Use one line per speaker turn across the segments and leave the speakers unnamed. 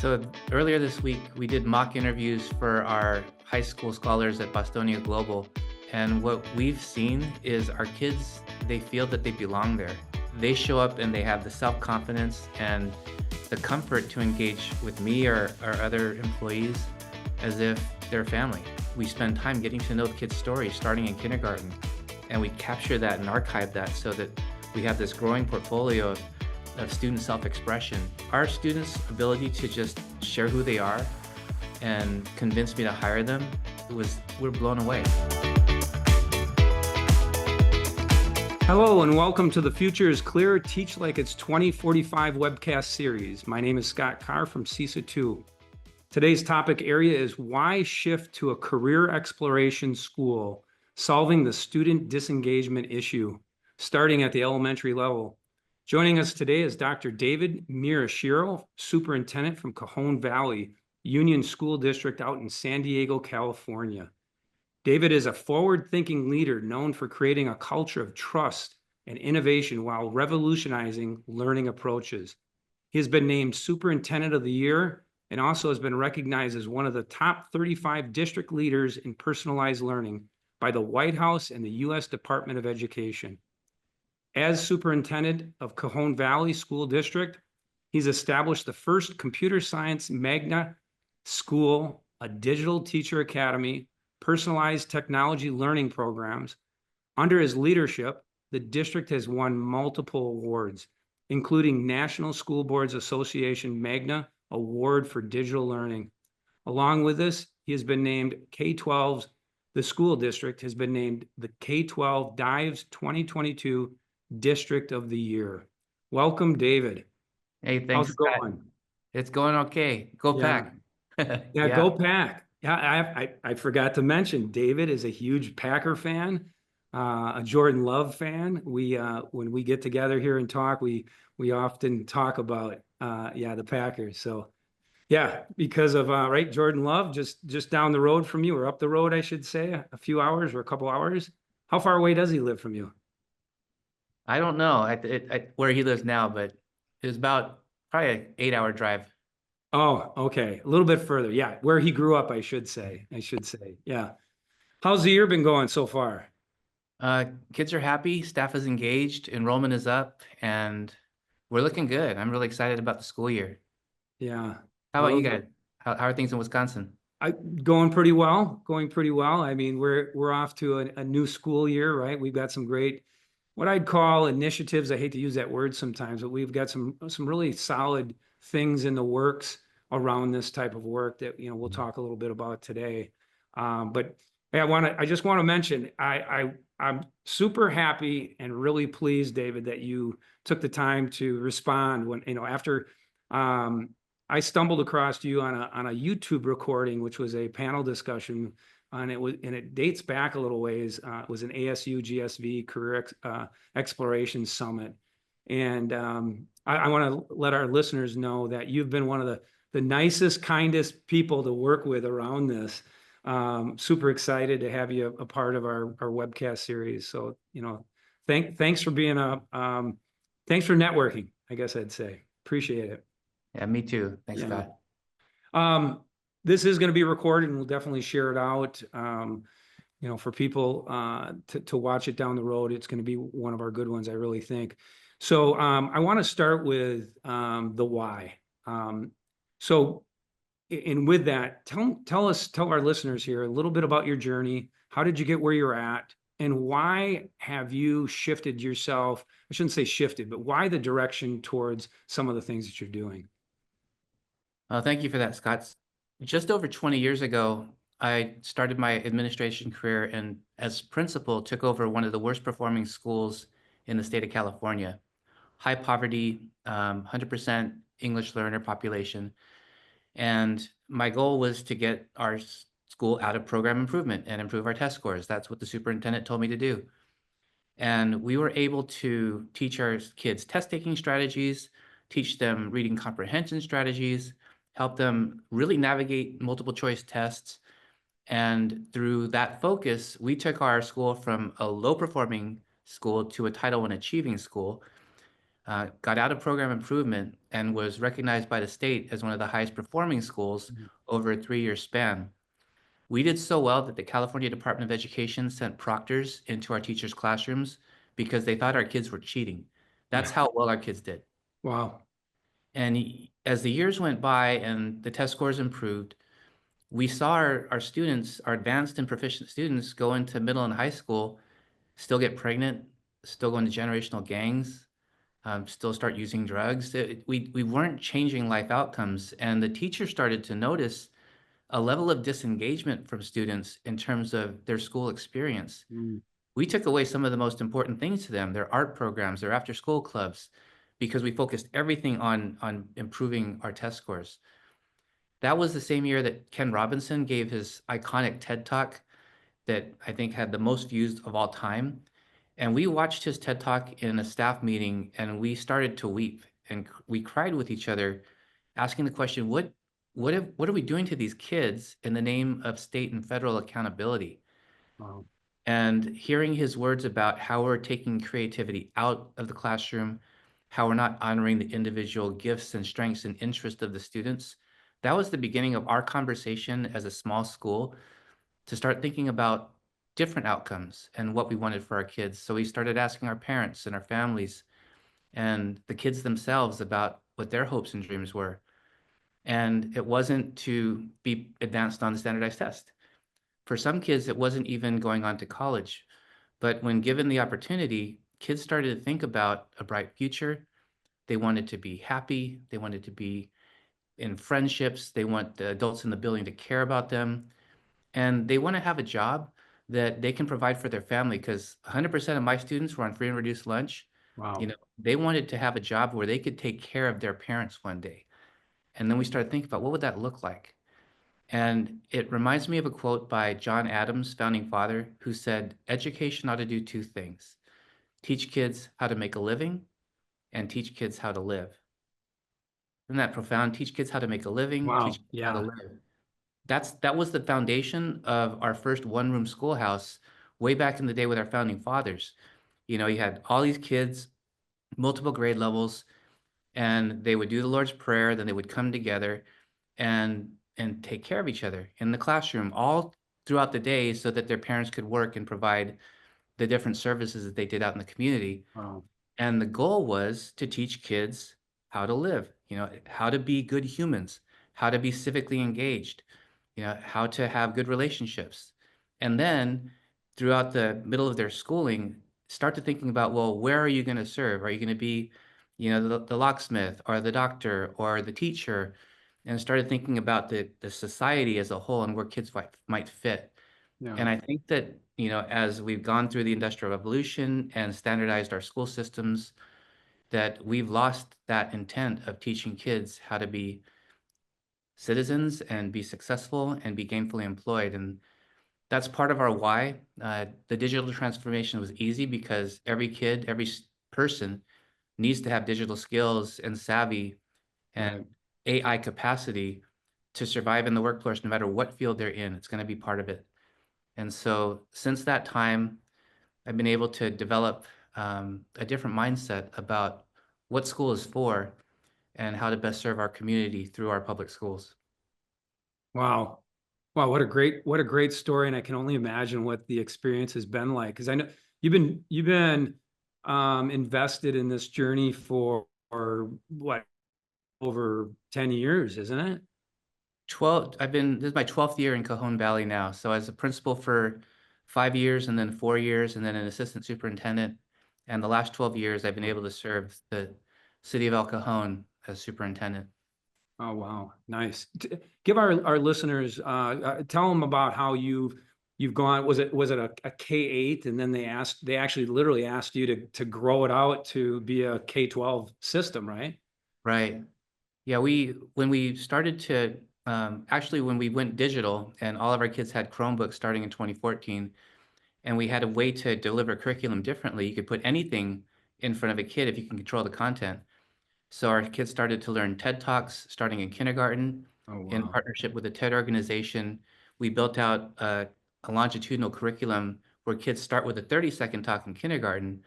So earlier this week, we did mock interviews for our high school scholars at Bostonia Global. And what we've seen is our kids, they feel that they belong there. They show up and they have the self-confidence and the comfort to engage with me or other employees as if they're family. We spend time getting to know the kids' stories starting in kindergarten, and we capture that and archive that so that we have this growing portfolio of student self-expression. Our students' ability to just share who they are and convince me to hire them, we're blown away.
Hello and welcome to the Future is Clear, Teach Like It's 2045 webcast series. My name is Scott Carr from CESA 2. Today's topic area is why shift to a career exploration school, solving the student disengagement issue, starting at the elementary level. Joining us today is Dr. David Miyashiro, Superintendent from Cajon Valley Union School District out in San Diego, California. David is a forward-thinking leader known for creating a culture of trust and innovation while revolutionizing learning approaches. He has been named Superintendent of the Year and also has been recognized as one of the top 35 district leaders in personalized learning by the White House and the U.S. Department of Education. As Superintendent of Cajon Valley School District, he's established the first computer science magna school, a digital teacher academy, personalized technology learning programs. Under his leadership, the district has won multiple awards, including National School Boards Association Magna Award for Digital Learning. Along with this, he has been named K-12's, the school district has been named the K-12 Dives 2022 District of the Year. Welcome, David.
Hey, thanks,
how's it
Scott.
going?
It's going okay. Go Pack.
Yeah, go Pack. Yeah, I forgot to mention, David is a huge Packer fan, a Jordan Love fan. We when we get together here and talk, we often talk about the Packers. So yeah, because of right, Jordan Love just down the road from you, or up the road, I should say, a few hours or a couple hours. How far away does he live from you?
I don't know where he lives now, but it was about probably an 8-hour drive.
Oh, okay. A little bit further. Yeah. Where he grew up, I should say. Yeah. How's the year been going so far?
Kids are happy, staff is engaged, enrollment is up, and we're looking good. I'm really excited about the school year.
Yeah.
How about you guys? How are things in Wisconsin?
Going pretty well. I mean, we're off to a new school year, right? We've got some great, what I'd call initiatives. I hate to use that word sometimes, but we've got some really solid things in the works around this type of work that, we'll talk a little bit about today. But I just want to mention, I'm super happy and really pleased, David, that you took the time to respond when, after I stumbled across you on a YouTube recording, which was a panel discussion, and it dates back a little ways. It was an ASU GSV Career Exploration Summit, and I want to let our listeners know that you've been one of the nicest, kindest people to work with around this. Super excited to have you a part of our webcast series. So thanks for being thanks for networking, I guess I'd say. Appreciate it.
Yeah, me too. Thanks, Scott.
This is going to be recorded, and we'll definitely share it out, for people to watch it down the road. It's going to be one of our good ones, I really think. So I want to start with the why. And with that, tell our listeners here a little bit about your journey. How did you get where you're at? And why have you shifted yourself? I shouldn't say shifted, but why the direction towards some of the things that you're doing?
Thank you for that, Scott. Just over 20 years ago, I started my administration career and as principal took over one of the worst performing schools in the state of California. High poverty, 100% English learner population. And my goal was to get our school out of program improvement and improve our test scores. That's what the superintendent told me to do. And we were able to teach our kids test-taking strategies, teach them reading comprehension strategies, help them really navigate multiple choice tests. And through that focus, we took our school from a low-performing school to a Title I achieving school. got out of program improvement and was recognized by the state as one of the highest performing schools
Mhm.
over a 3-year span. We did so well that the California Department of Education sent proctors into our teachers' classrooms because they thought our kids were cheating. That's
Yeah.
how well our kids did.
Wow.
And as the years went by and the test scores improved, we saw our students, our advanced and proficient students, go into middle and high school, still get pregnant, still go into generational gangs, still start using drugs. We weren't changing life outcomes. And the teachers started to notice a level of disengagement from students in terms of their school experience.
Mm.
We took away some of the most important things to them, their art programs, their after-school clubs, because we focused everything on improving our test scores. That was the same year that Ken Robinson gave his iconic TED Talk that I think had the most views of all time. And we watched his TED Talk in a staff meeting and we started to weep and we cried with each other, asking the question, what are we doing to these kids in the name of state and federal accountability?
Wow.
And hearing his words about how we're taking creativity out of the classroom, how we're not honoring the individual gifts and strengths and interests of the students, that was the beginning of our conversation as a small school to start thinking about different outcomes and what we wanted for our kids. So we started asking our parents and our families and the kids themselves about what their hopes and dreams were. And it wasn't to be advanced on the standardized test. For some kids, it wasn't even going on to college. But when given the opportunity, kids started to think about a bright future. They wanted to be happy. They wanted to be in friendships. They want the adults in the building to care about them. And they want to have a job that they can provide for their family because 100% of my students were on free and reduced lunch. You
Wow.
know, they wanted to have a job where they could take care of their parents one day. And then we started thinking about what would that look like? And it reminds me of a quote by John Adams, founding father, who said, education ought to do two things: teach kids how to make a living and teach kids how to live. Isn't that profound? Teach kids how to make a living, teach
Wow.
kids how to
Yeah.
live. That was the foundation of our first one-room schoolhouse way back in the day with our founding fathers. You know, you had all these kids, multiple grade levels, and they would do the Lord's Prayer, then they would come together and take care of each other in the classroom all throughout the day so that their parents could work and provide the different services that they did out in the community.
Wow.
And the goal was to teach kids how to live, you know, how to be good humans, how to be civically engaged, you know, how to have good relationships. And then throughout the middle of their schooling, start to thinking about, well, where are you going to serve? Are you going to be, you know, the locksmith or the doctor or the teacher? And started thinking about the society as a whole and where kids might fit.
Yeah.
And I think that, you know, as we've gone through the Industrial Revolution and standardized our school systems, that we've lost that intent of teaching kids how to be citizens and be successful and be gainfully employed. And that's part of our why. The digital transformation was easy because every kid, every person needs to have digital skills and savvy and
Right.
AI capacity to survive in the workforce, no matter what field they're in. It's going to be part of it. And so since that time, I've been able to develop a different mindset about what school is for and how to best serve our community through our public schools.
Wow. Wow, what a great story. And I can only imagine what the experience has been like. Cause I know you've been invested in this journey for what, over 10 years, isn't it?
This is my 12th year in Cajon Valley now. So as a principal for 5 years and then 4 years and then an assistant superintendent. And the last 12 years, I've been able to serve the city of El Cajon as superintendent.
Oh, wow. Nice. Give our listeners, tell them about how you've gone. Was it a K-8 and then they actually literally asked you to grow it out to be a K-12 system, right?
Right. Yeah, when we started to actually when we went digital and all of our kids had Chromebooks starting in 2014, and we had a way to deliver curriculum differently. You could put anything in front of a kid if you can control the content. So our kids started to learn TED Talks starting in kindergarten.
Oh,
In
wow.
partnership with the TED organization, we built out a longitudinal curriculum where kids start with a 30-second talk in kindergarten,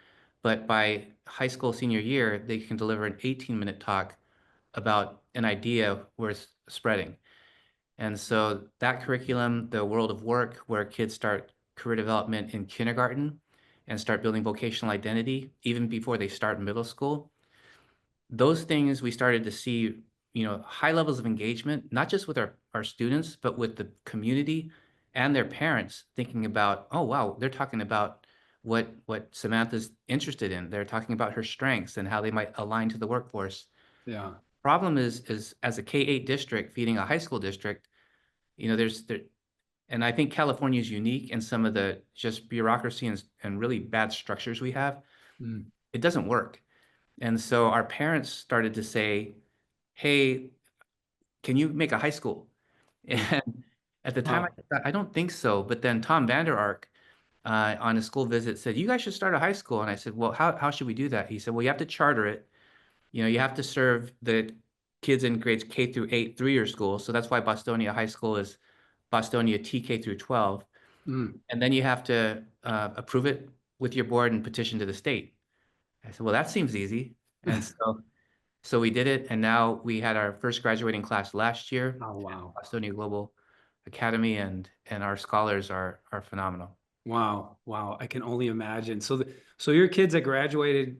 but by high school senior year, they can deliver an 18-minute talk about an idea worth spreading. And so that curriculum, the world of work, where kids start career development in kindergarten and start building vocational identity even before they start middle school, those things we started to see, high levels of engagement, not just with our students, but with the community and their parents thinking about, oh, wow, they're talking about what Samantha's interested in. They're talking about her strengths and how they might align to the workforce.
Yeah.
Problem is as a K-8 district feeding a high school district, and I think California is unique in some of the just bureaucracy and really bad structures we have.
Mm.
It doesn't work. And so our parents started to say, hey, can you make a high school?
Mm.
And at the time, I
Wow.
thought, I don't think so. But then Tom Vander Ark on a school visit said, you guys should start a high school. And I said, well, how should we do that? He said, well, you have to charter it. You have to serve the kids in grades K through 8 through your school. So that's why Bostonia High School is Bostonia TK through 12.
Mm.
And then you have to approve it with your board and petition to the state. I said, well, that seems easy. And so we did it. And now we had our first graduating class last year
Oh,
at
wow.
Bostonia Global Academy, and our scholars are phenomenal.
Wow. Wow. I can only imagine. So your kids that graduated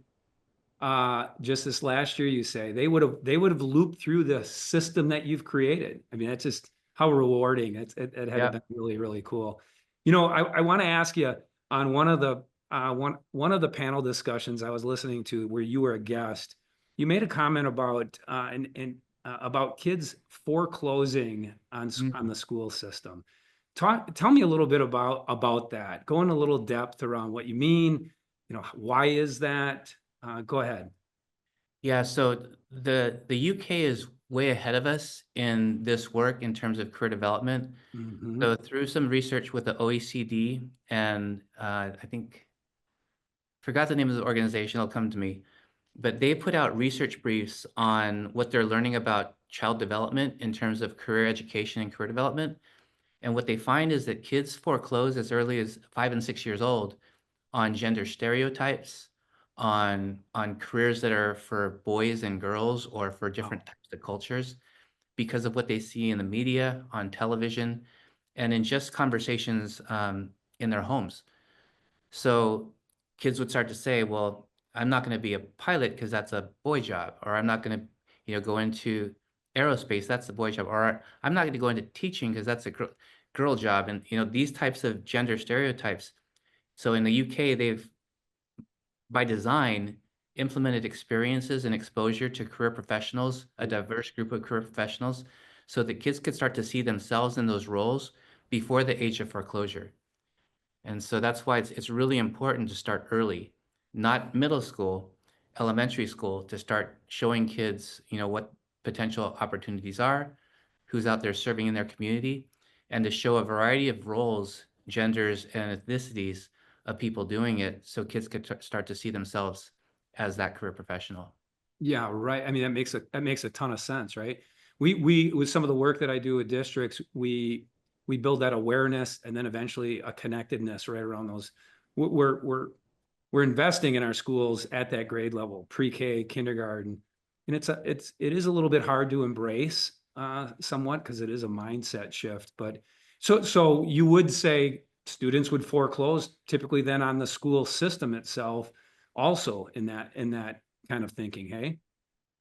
just this last year, you say they would have looped through the system that you've created. I mean, that's just how rewarding. It had to
Yeah.
have been really, really cool. I want to ask you on one of the panel discussions I was listening to where you were a guest, you made a comment about about kids foreclosing on the school system. Tell me a little bit about that. Go in a little depth around what you mean. Why is that? Go ahead.
Yeah, so the UK is way ahead of us in this work in terms of career development.
Mhm.
So through some research with the OECD and I think forgot the name of the organization, it'll come to me, but they put out research briefs on what they're learning about child development in terms of career education and career development. And what they find is that kids foreclose as early as 5 and 6 years old on gender stereotypes, on careers that are for boys and girls or for
Wow.
different types of cultures because of what they see in the media, on television, and in just conversations in their homes. So kids would start to say, well, I'm not going to be a pilot because that's a boy job, or I'm not going to, go into aerospace, that's a boy job, or I'm not going to go into teaching because that's a girl job. And, these types of gender stereotypes. So in the UK, they've, by design, implemented experiences and exposure to career professionals, a diverse group of career professionals, so that kids could start to see themselves in those roles before the age of foreclosure. And so that's why it's really important to start early, not middle school, elementary school, to start showing kids, what potential opportunities are, who's out there serving in their community, and to show a variety of roles, genders, and ethnicities of people doing it so kids could start to see themselves as that career professional.
Yeah, right. I mean, that makes a ton of sense, right? We with some of the work that I do with districts, we build that awareness and then eventually a connectedness right around those. We're investing in our schools at that grade level, pre-K, kindergarten, and it is a little bit hard to embrace somewhat because it is a mindset shift. But so you would say students would foreclose typically then on the school system itself, also in that kind of thinking, hey?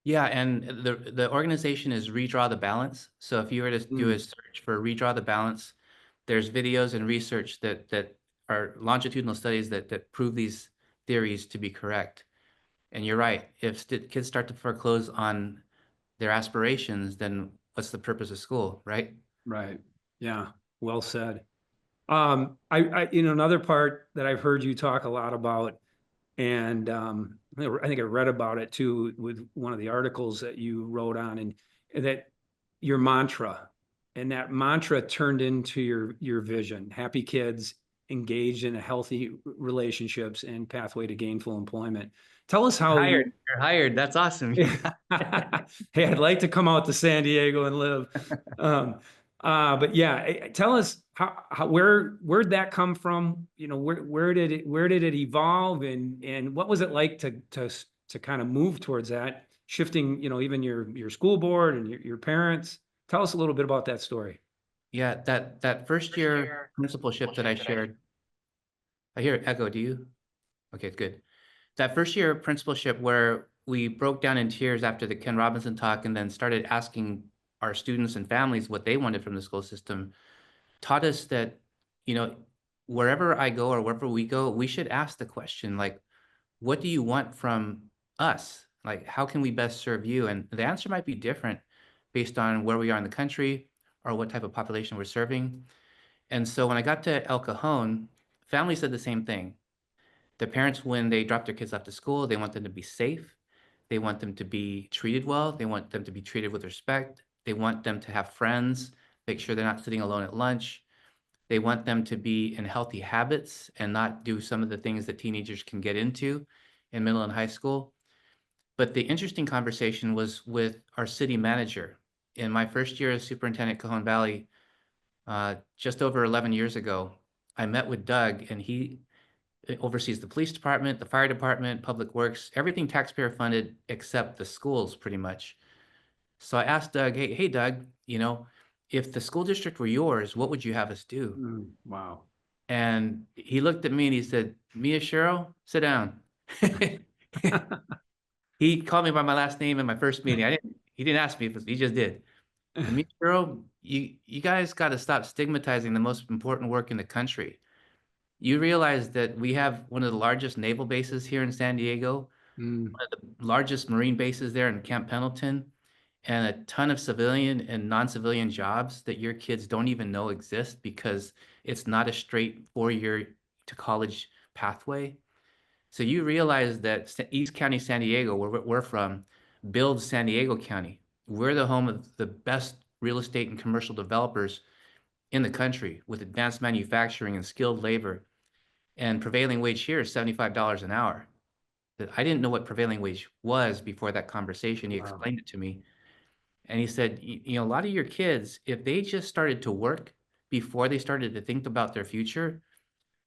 Yeah, and the organization is Redraw the Balance. So if you were to do a
Mm.
search for Redraw the Balance, there's videos and research that are longitudinal studies that prove these theories to be correct. And you're right. If kids start to foreclose on their aspirations, then what's the purpose of school, right?
Right. Yeah. Well said. Another part that I've heard you talk a lot about, and I think I read about it too with one of the articles that you wrote on, and that your mantra, and that mantra turned into your vision: happy kids engaged in a healthy relationships and pathway to gainful employment. Tell us how you.
You're hired. That's awesome.
Hey, I'd like to come out to San Diego and live. Um, But yeah, tell us where'd that come from? You know, where did it evolve, and what was it like to kind of move towards that, shifting, you know, even your school board and your parents? Tell us a little bit about that story.
Yeah, that first year principalship that I shared, I hear it echo, do you? Okay, good. That first year principalship where we broke down in tears after the Ken Robinson talk and then started asking our students and families what they wanted from the school system taught us that, you know, wherever I go or wherever we go, we should ask the question, like, what do you want from us? Like, how can we best serve you? And the answer might be different based on where we are in the country or what type of population we're serving. And so when I got to El Cajon, families said the same thing. The parents, when they drop their kids off to school, they want them to be safe. They want them to be treated well. They want them to be treated with respect. They want them to have friends, make sure they're not sitting alone at lunch. They want them to be in healthy habits and not do some of the things that teenagers can get into in middle and high school. But the interesting conversation was with our city manager. In my first year as superintendent Cajon Valley, just over 11 years ago, I met with Doug, and he oversees the police department, the fire department, public works, everything taxpayer funded except the schools pretty much. So I asked Doug, hey Doug, you know, if the school district were yours, what would you have us do?
Wow.
And he looked at me and he said, Miyashiro, sit down. He called me by my last name in my first meeting. He didn't ask me, he just did. And Miyashiro, you guys got to stop stigmatizing the most important work in the country. You realize that we have one of the largest naval bases here in San Diego,
Mm,
one of the largest Marine bases there in Camp Pendleton, and a ton of civilian and non-civilian jobs that your kids don't even know exist because it's not a straight 4-year to college pathway. So you realize that East County, San Diego, where we're from, builds San Diego County. We're the home of the best real estate and commercial developers in the country with advanced manufacturing and skilled labor. And prevailing wage here is $75 an hour. I didn't know what prevailing wage was before that conversation. He
wow.
explained it to me. And he said, you know, a lot of your kids, if they just started to work before they started to think about their future,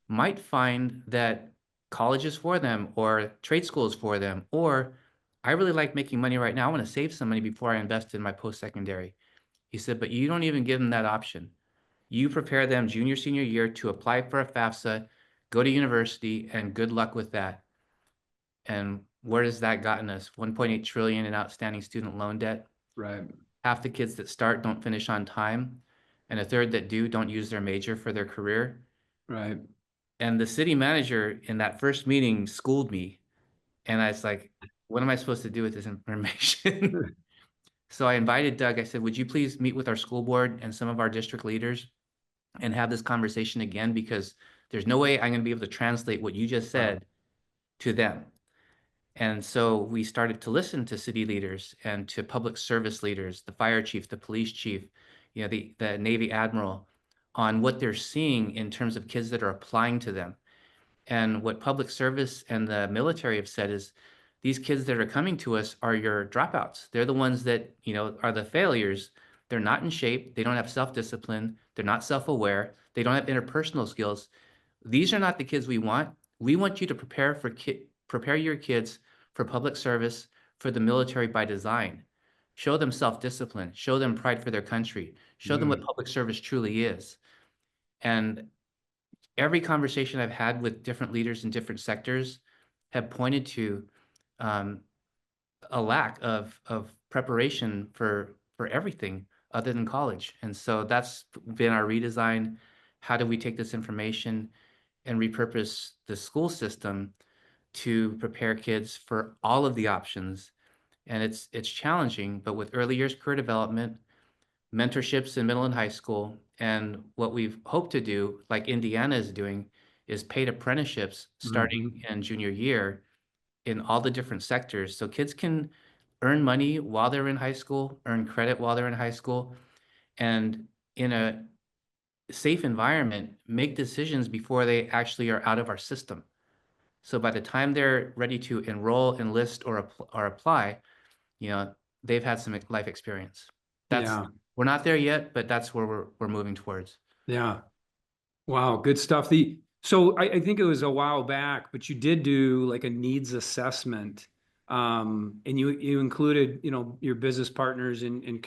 might find that college is for them or trade school is for them, or I really like making money right now. I want to save some money before I invest in my post-secondary. He said, but you don't even give them that option. You prepare them junior, senior year to apply for a FAFSA, go to university, and good luck with that. And where has that gotten us? 1.8 trillion in outstanding student loan debt.
Right.
Half the kids that start don't finish on time, and a third that do don't use their major for their career.
Right.
And the city manager in that first meeting schooled me. And I was like, what am I supposed to do with this information? So I invited Doug. I said, would you please meet with our school board and some of our district leaders and have this conversation again? Because there's no way I'm going to be able to translate what you just
Wow.
said to them. And so we started to listen to city leaders and to public service leaders, the fire chief, the police chief, you know, the Navy admiral, on what they're seeing in terms of kids that are applying to them. And what public service and the military have said is these kids that are coming to us are your dropouts. They're the ones that, you know, are the failures. They're not in shape. They don't have self-discipline. They're not self-aware. They don't have interpersonal skills. These are not the kids we want. We want you to prepare your kids for public service, for the military by design. Show them self-discipline, show them pride for their country, show them what
Mm,
public service truly is. And every conversation I've had with different leaders in different sectors have pointed to um, a lack of preparation for everything other than college. And so that's been our redesign. How do we take this information and repurpose the school system to prepare kids for all of the options? And it's challenging, but with early years career development, mentorships in middle and high school, and what we've hoped to do, like Indiana is doing, is paid apprenticeships starting
mhm.
in junior year in all the different sectors. So kids can earn money while they're in high school, earn credit while they're in high school, and in a safe environment, make decisions before they actually are out of our system. So by the time they're ready to enroll, enlist, or apply, you know, they've had some life experience. That's
Yeah.
We're not there yet, but that's where we're moving towards.
Yeah. Wow, good stuff. So I think it was a while back, but you did do like a needs assessment. And you included, your business partners and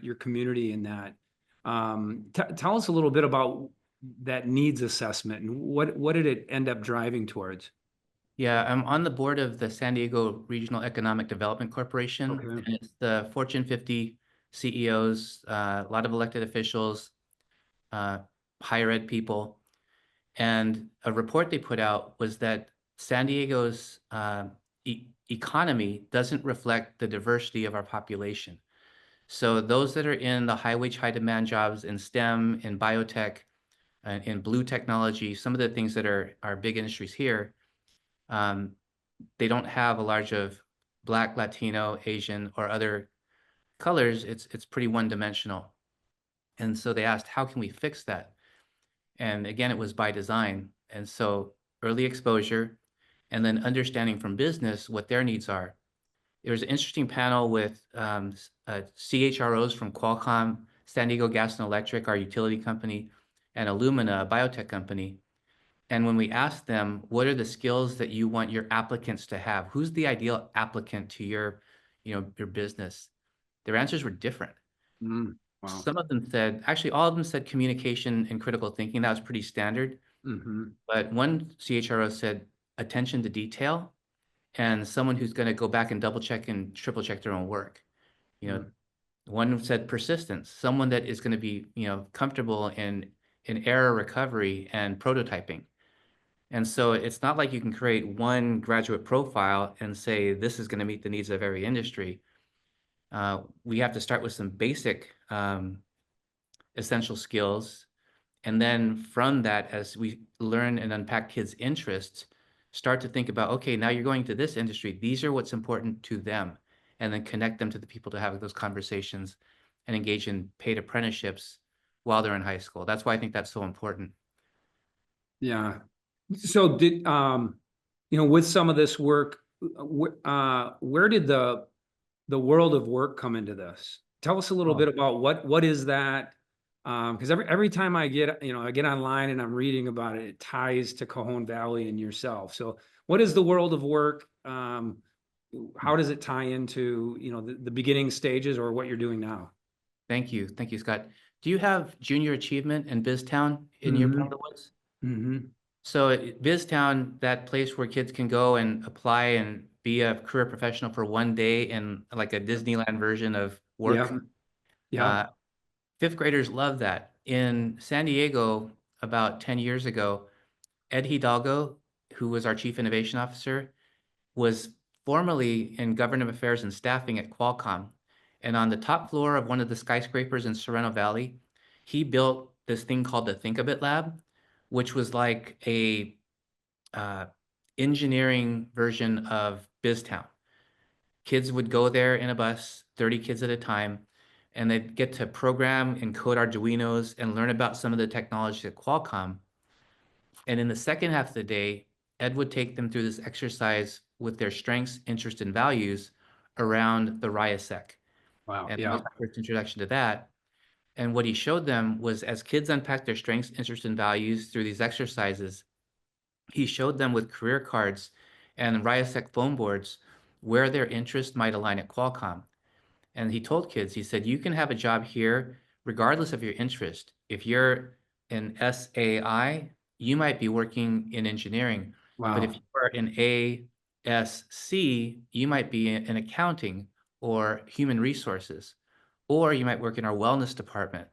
your community in that. Tell us a little bit about that needs assessment and what did it end up driving towards?
Yeah, I'm on the board of the San Diego Regional Economic Development Corporation,
Okay.
and it's the Fortune 50 CEOs, a lot of elected officials, uh, higher ed people. And a report they put out was that San Diego's economy doesn't reflect the diversity of our population. So those that are in the high wage, high demand jobs in STEM, in biotech, in blue technology, some of the things that are big industries here, um, they don't have a large of Black, Latino, Asian, or other colors. It's pretty one-dimensional. And so they asked, how can we fix that? And again, it was by design. And so early exposure and then understanding from business what their needs are. There was an interesting panel with CHROs from Qualcomm, San Diego Gas and Electric, our utility company, and Illumina, a biotech company. And when we asked them, what are the skills that you want your applicants to have? Who's the ideal applicant to your business? Their answers were different.
Wow.
Some of them said, actually, all of them said communication and critical thinking. That was pretty standard.
Hmm.
But one CHRO said attention to detail and someone who's going to go back and double check and triple check their own work. You know, one said persistence, someone that is going to be, comfortable in error recovery and prototyping. And so it's not like you can create one graduate profile and say this is going to meet the needs of every industry. We have to start with some basic essential skills. And then from that, as we learn and unpack kids' interests, start to think about, okay, now you're going to this industry. These are what's important to them. And then connect them to the people to have those conversations and engage in paid apprenticeships while they're in high school. That's why I think that's so important.
Yeah. So with some of this work, where did the world of work come into this? Tell us a little
Oh,
bit about what is that? Because every time I get online and I'm reading about it, it ties to Cajon Valley and yourself. So what is the world of work? How does it tie into, the beginning stages or what you're doing now?
thank you. Thank you, Scott. Do you have junior achievement in BizTown in your part of
Hmm.
the woods?
Hmm.
So BizTown, that place where kids can go and apply and be a career professional for one day in like a Disneyland version of
Yeah.
work.
Yeah.
Uh, Fifth graders love that. In San Diego, about 10 years ago, Ed Hidalgo, who was our chief innovation officer, was formerly in government affairs and staffing at Qualcomm. And on the top floor of one of the skyscrapers in Sorrento Valley, he built this thing called the Think a Bit Lab, which was like a uh, engineering version of BizTown. Kids would go there in a bus, 30 kids at a time, and they'd get to program and code Arduinos and learn about some of the technology at Qualcomm. And in the second half of the day, Ed would take them through this exercise with their strengths, interests, and values around the RIASEC.
Wow.
And that was
Yeah.
my first introduction to that. And what he showed them was as kids unpacked their strengths, interests, and values through these exercises, he showed them with career cards and RIASEC phone boards where their interests might align at Qualcomm. And he told kids, he said, you can have a job here regardless of your interest. If you're an SAI, you might be working in engineering. But if
Wow.
you are an ASC, you might be in accounting or human resources, or you might work in our wellness department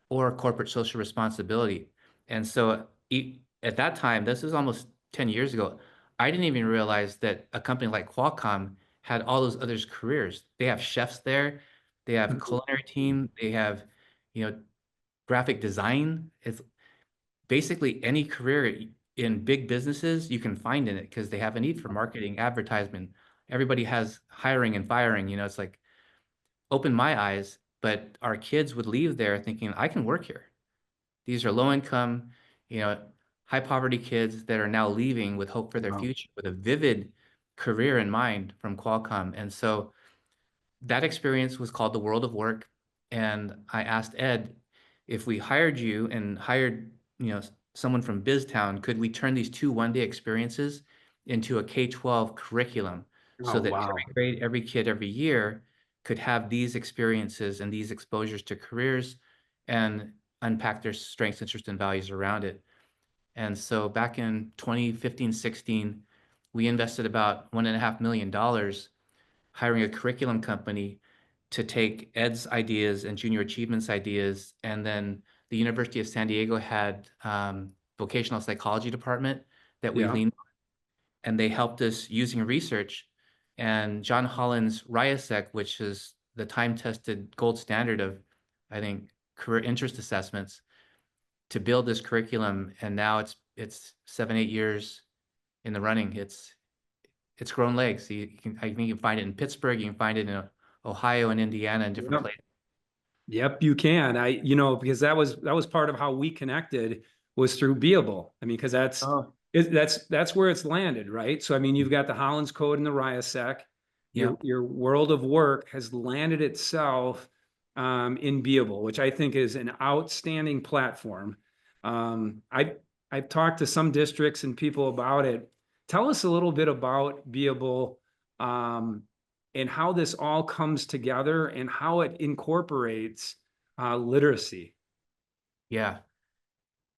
or corporate social responsibility. And so at that time, this is almost 10 years ago, I didn't even realize that a company like Qualcomm had all those others careers. They have chefs there, they have culinary team, they have, you know, graphic design. It's basically any career in big businesses you can find in it because they have a need for marketing, advertisement. Everybody has hiring and firing, it's like opened my eyes, but our kids would leave there thinking, I can work here. These are low income, you know, high poverty kids that are now leaving with hope for their
Wow.
future, with a vivid career in mind from Qualcomm. And so that experience was called the world of work. And I asked Ed, if we hired you and hired, someone from BizTown, could we turn these two one-day experiences into a K-12 curriculum
Oh,
so that
wow.
every grade, every kid, every year could have these experiences and these exposures to careers and unpack their strengths, interests, and values around it. And so back in 2015, 16, we invested about $1.5 million hiring a curriculum company to take Ed's ideas and junior achievements ideas. And then the University of San Diego had vocational psychology department that we
Yeah.
leaned on, and they helped us using research. And John Holland's RIASEC, which is the time-tested gold standard of, I think, career interest assessments, to build this curriculum. And now it's 7, 8 years in the running. It's grown legs. I think you can find it in Pittsburgh, you can find it in Ohio and Indiana and different
Yep.
places.
Yep, you can. Because that was part of how we connected was through Beable. I mean, because
Oh,
that's where it's landed, right? So I mean, you've got the Hollins Code and the RIASEC.
yeah,
Your world of work has landed itself in Beable, which I think is an outstanding platform. I've talked to some districts and people about it. Tell us a little bit about Beable. And how this all comes together and how it incorporates literacy.
yeah.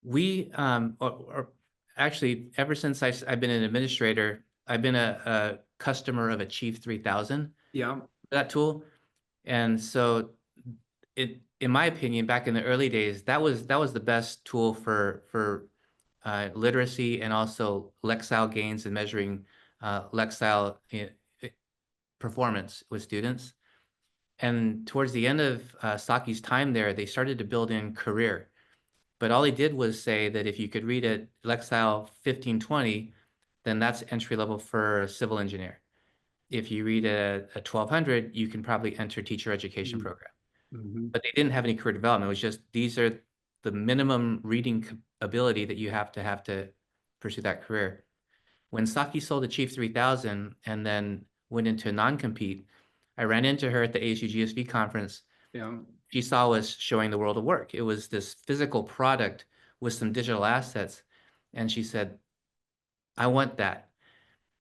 Or actually, ever since I've been an administrator, I've been a customer of Achieve 3000,
Yeah.
that tool. And so in my opinion, back in the early days, that was the best tool for literacy and also Lexile gains and measuring Lexile performance with students. And towards the end of Saki's time there, they started to build in career. But all he did was say that if you could read at Lexile 1520, then that's entry level for a civil engineer. If you read a 1200, you can probably enter teacher education program.
Mm-hmm.
But they didn't have any career development. It was just these are the minimum reading ability that you have to pursue that career. When Saki sold the Chief 3000 and then went into non-compete, I ran into her at the ASU GSV conference.
Yeah.
She saw us showing the world of work. It was this physical product with some digital assets. And she said, I want that.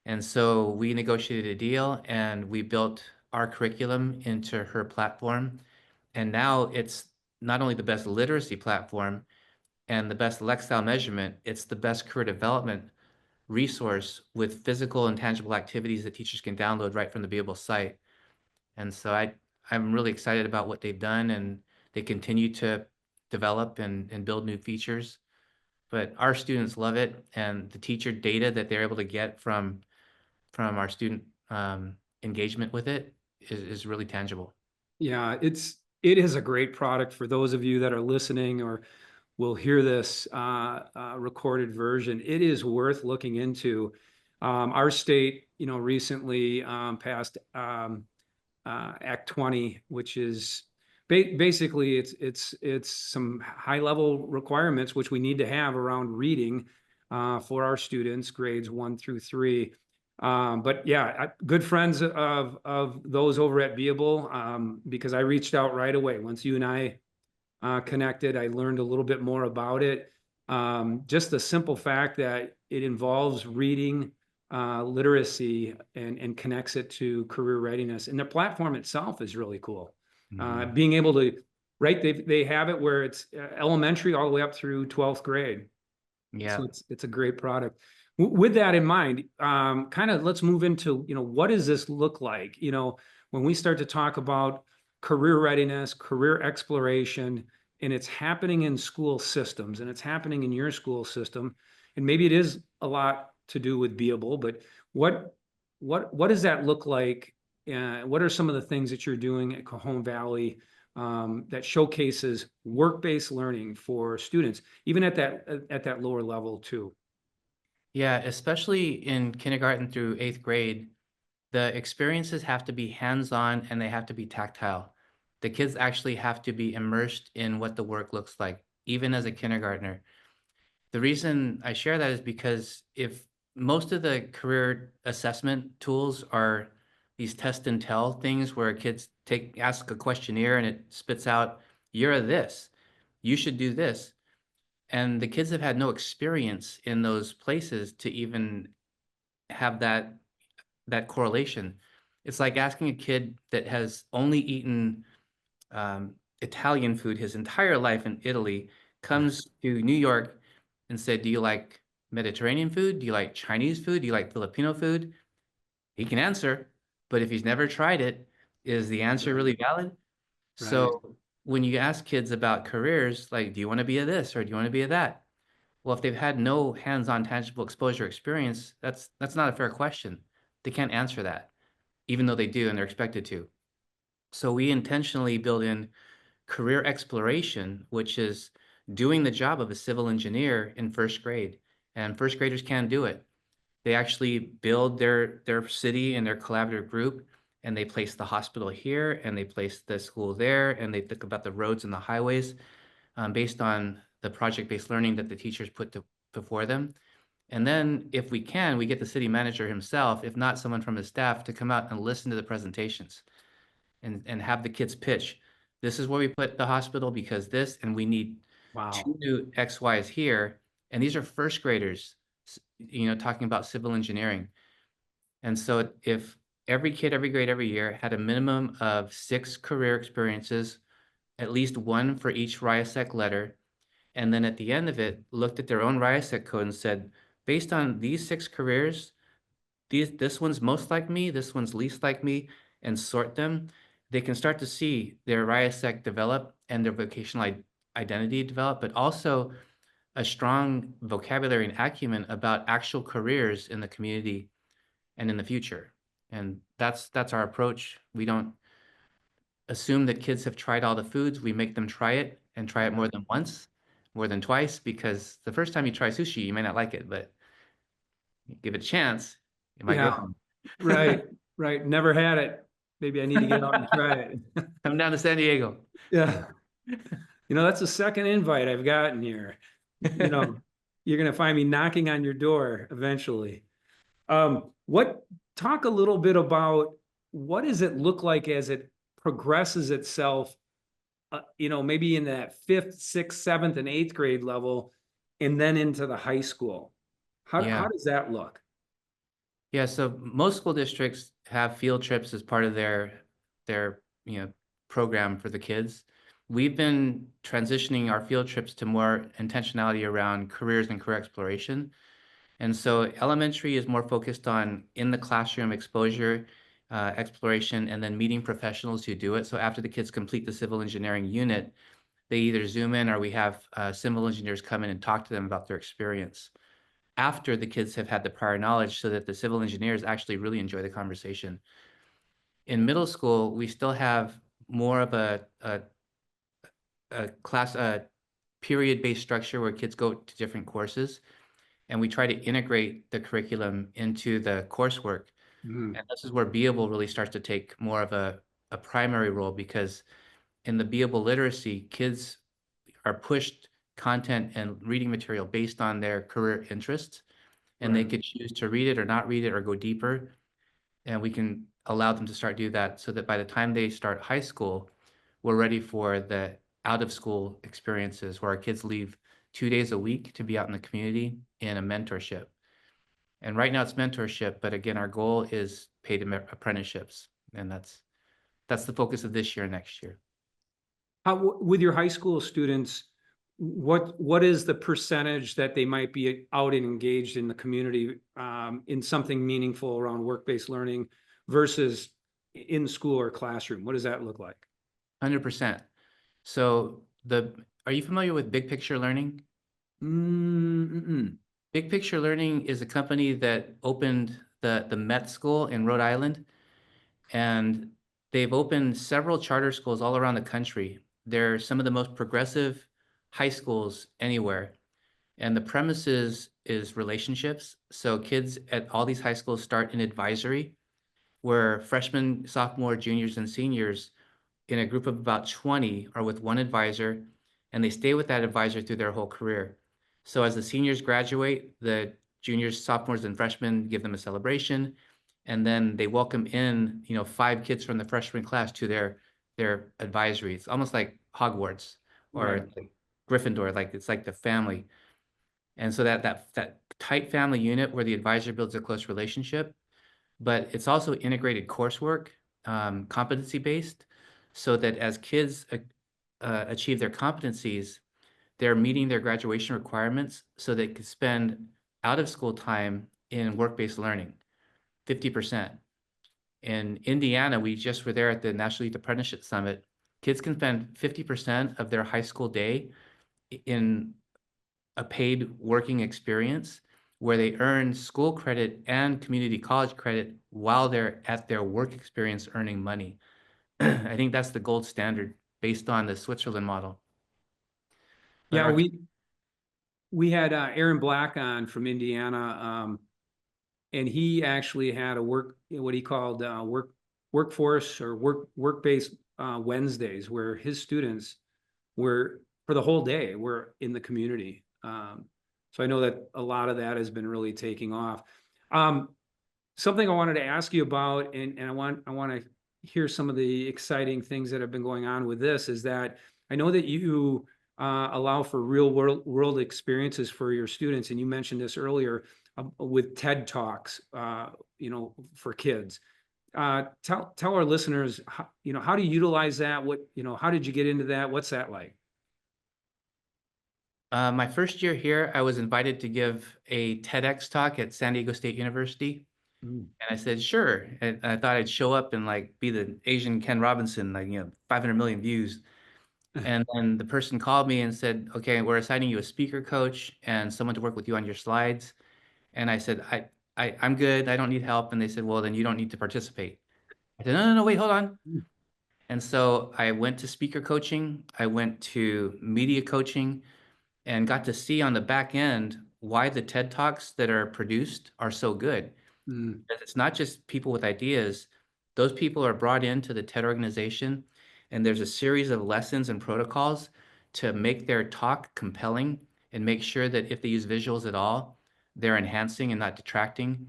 And so we negotiated a deal and we built our curriculum into her platform. And now it's not only the best literacy platform and the best Lexile measurement, it's the best career development resource with physical and tangible activities that teachers can download right from the Beable site. And so I'm really excited about what they've done, and they continue to develop and build new features. But our students love it, and the teacher data that they're able to get from our student engagement with it is really tangible.
Yeah, it is a great product for those of you that are listening or will hear this recorded version. It is worth looking into. Our state, recently passed Act 20, which is basically it's some high level requirements which we need to have around reading for our students, grades 1 through 3. But yeah, good friends of those over at Beable, because I reached out right away once you and I connected. I learned a little bit more about it. Just the simple fact that it involves reading literacy and connects it to career readiness. And the platform itself is really cool. Being able to, right, they have it where it's elementary all the way up through 12th grade.
Yeah.
So it's a great product. With that in mind, kind of let's move into, what does this look like? When we start to talk about career readiness, career exploration, and it's happening in school systems and it's happening in your school system, and maybe it is a lot to do with Beable, but what does that look like? What are some of the things that you're doing at Cajon Valley that showcases work-based learning for students, even at that lower level too?
Yeah, especially in kindergarten through 8th grade, the experiences have to be hands-on and they have to be tactile. The kids actually have to be immersed in what the work looks like, even as a kindergartner. The reason I share that is because if most of the career assessment tools are these test and tell things where kids ask a questionnaire and it spits out, you're a this, you should do this. And the kids have had no experience in those places to even have that correlation. It's like asking a kid that has only eaten Italian food his entire life in Italy, comes to New York and said, do you like Mediterranean food? Do you like Chinese food? Do you like Filipino food? He can answer, but if he's never tried it, is the answer really valid?
Right.
So when you ask kids about careers, like, do you want to be a this or do you want to be a that? Well, if they've had no hands-on tangible exposure experience, that's not a fair question. They can't answer that, even though they do and they're expected to. So we intentionally build in career exploration, which is doing the job of a civil engineer in first grade. And first graders can do it. They actually build their city and their collaborative group, and they place the hospital here, and they place the school there, and they think about the roads and the highways based on the project-based learning that the teachers before them. And then if we can, we get the city manager himself, if not someone from his staff, to come out and listen to the presentations and have the kids pitch. This is where we put the hospital because this, and we need
Wow.
2 new XYs here. And these are first graders, talking about civil engineering. And so if every kid, every grade, every year had a minimum of 6 career experiences, at least 1 for each RIASEC letter, and then at the end of it, looked at their own RIASEC code and said, based on these 6 careers, this one's most like me, this one's least like me, and sort them, they can start to see their RIASEC develop and their vocational identity develop, but also a strong vocabulary and acumen about actual careers in the community and in the future. And that's our approach. We don't assume that kids have tried all the foods. We make them try it and try it more than once, more than twice, because the first time you try sushi, you may not like it, but give it a chance, you might get
Yeah.
one.
Right. Right. Never had it. Maybe I need to get out and try it.
Come down to San Diego.
Yeah. That's the second invite I've gotten here. You're going to find me knocking on your door eventually. Talk a little bit about what does it look like as it progresses itself, maybe in that 5th, 6th, 7th, and 8th grade level, and then into the high school. How does that look?
Yeah, so most school districts have field trips as part of their program for the kids. We've been transitioning our field trips to more intentionality around careers and career exploration. And so elementary is more focused on in the classroom exposure, exploration, and then meeting professionals who do it. So after the kids complete the civil engineering unit, they either Zoom in or we have civil engineers come in and talk to them about their experience after the kids have had the prior knowledge so that the civil engineers actually really enjoy the conversation. In middle school, we still have more of a class, period-based structure where kids go to different courses, and we try to integrate the curriculum into the coursework.
Mhm.
And this is where Beable really starts to take more of a primary role, because in the Beable literacy, kids are pushed content and reading material based on their career interests, and they
Right.
could choose to read it or not read it or go deeper. And we can allow them to start do that so that by the time they start high school, we're ready for the out of school experiences where our kids leave 2 days a week to be out in the community in a mentorship. And right now it's mentorship, but again, our goal is paid apprenticeships. And that's the focus of this year and next year.
With your high school students, what is the percentage that they might be out and engaged in the community in something meaningful around work-based learning versus in school or classroom? What does that look like?
100%. So are you familiar with Big Picture Learning?
Mm-mm.
Big Picture Learning is a company that opened the Met School in Rhode Island, and they've opened several charter schools all around the country. They're some of the most progressive high schools anywhere. And the premise is relationships. So kids at all these high schools start in advisory, where freshmen, sophomore, juniors, and seniors in a group of about 20 are with one advisor, and they stay with that advisor through their whole career. So as the seniors graduate, the juniors, sophomores, and freshmen give them a celebration, and then they welcome in, 5 kids from the freshman class to their advisory. It's almost like Hogwarts
Right.
or like Gryffindor, like it's like the family. And so that tight family unit where the advisor builds a close relationship, but it's also integrated coursework, competency-based, so that as kids achieve their competencies, they're meeting their graduation requirements so they can spend out of school time in work-based learning, 50%. In Indiana, we just were there at the National Youth Apprenticeship Summit. Kids can spend 50% of their high school day in a paid working experience where they earn school credit and community college credit while they're at their work experience earning money. I think that's the gold standard based on the Switzerland model. But
Yeah,
our
we had Aaron Black on from Indiana, and he actually had a what he called workforce or work-based Wednesdays, where his students were for the whole day were in the community. So I know that a lot of that has been really taking off. Something I wanted to ask you about, and I want to hear some of the exciting things that have been going on with this, is that I know that you allow for real world experiences for your students, and you mentioned this earlier with TED Talks, for kids. Tell our listeners, how do you utilize that? How did you get into that? What's that like?
My first year here, I was invited to give a TEDx talk at San Diego State University.
Mm.
And I said, sure. And I thought I'd show up and like be the Asian Ken Robinson, like, 500 million views. And then the person called me and said, okay, we're assigning you a speaker coach and someone to work with you on your slides. And I said, I'm good. I don't need help. And they said, well, then you don't need to participate. I said, no, wait, hold on. And so I went to speaker coaching. I went to media coaching and got to see on the back end why the TED Talks that are produced are so good.
Mm.
It's not just people with ideas. Those people are brought into the TED organization, and there's a series of lessons and protocols to make their talk compelling and make sure that if they use visuals at all, they're enhancing and not detracting.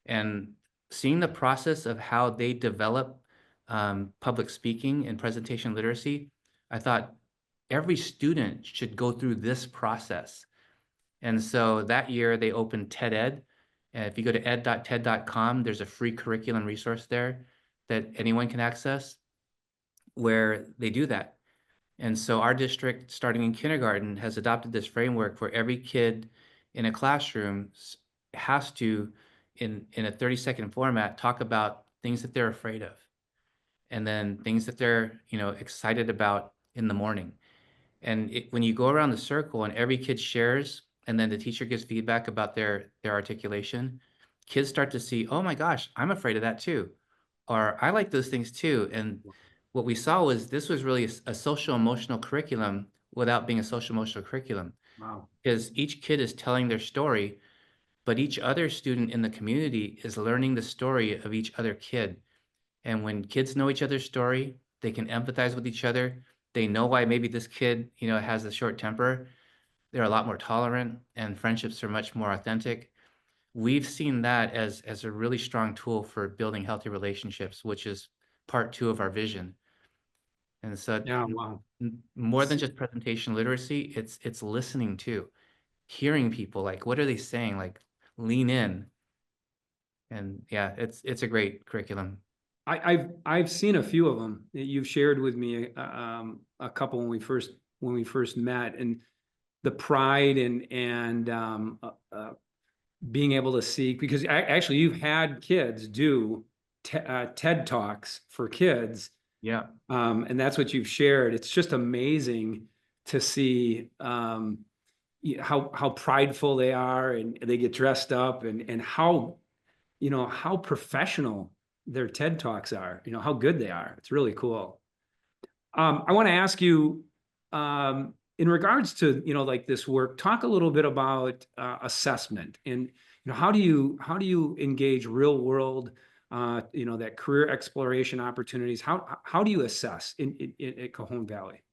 And seeing the process of how they develop public speaking and presentation literacy, I thought every student should go through this process. And so that year they opened TED Ed. And if you go to ed.ted.com, there's a free curriculum resource there that anyone can access where they do that. And so our district, starting in kindergarten, has adopted this framework where every kid in a classroom has to, in a 30-second format, talk about things that they're afraid of, and then things that they're, excited about in the morning. And when you go around the circle and every kid shares, and then the teacher gives feedback about their articulation, kids start to see, oh my gosh, I'm afraid of that too, or I like those things too. And what we saw was this was really a social emotional curriculum without being a social emotional curriculum,
Wow.
because each kid is telling their story, but each other student in the community is learning the story of each other kid. And when kids know each other's story, they can empathize with each other. They know why maybe this kid, has a short temper. They're a lot more tolerant, and friendships are much more authentic. We've seen that as a really strong tool for building healthy relationships, which is part 2 of our vision. And so
Yeah, wow.
more than just presentation literacy, it's listening too, hearing people, like, what are they saying? Like, lean in. And yeah, it's a great curriculum.
I've seen a few of them that you've shared with me, a couple when we first met, and the pride and being able to see, because actually you've had kids do TED Talks for kids,
Yeah.
and that's what you've shared. It's just amazing to see how prideful they are, and they get dressed up, and how professional their TED Talks are, how good they are. It's really cool. I want to ask you, in regards to, like this work, talk a little bit about assessment, and, how do you engage real world, that career exploration opportunities? How do you assess at Cajon Valley?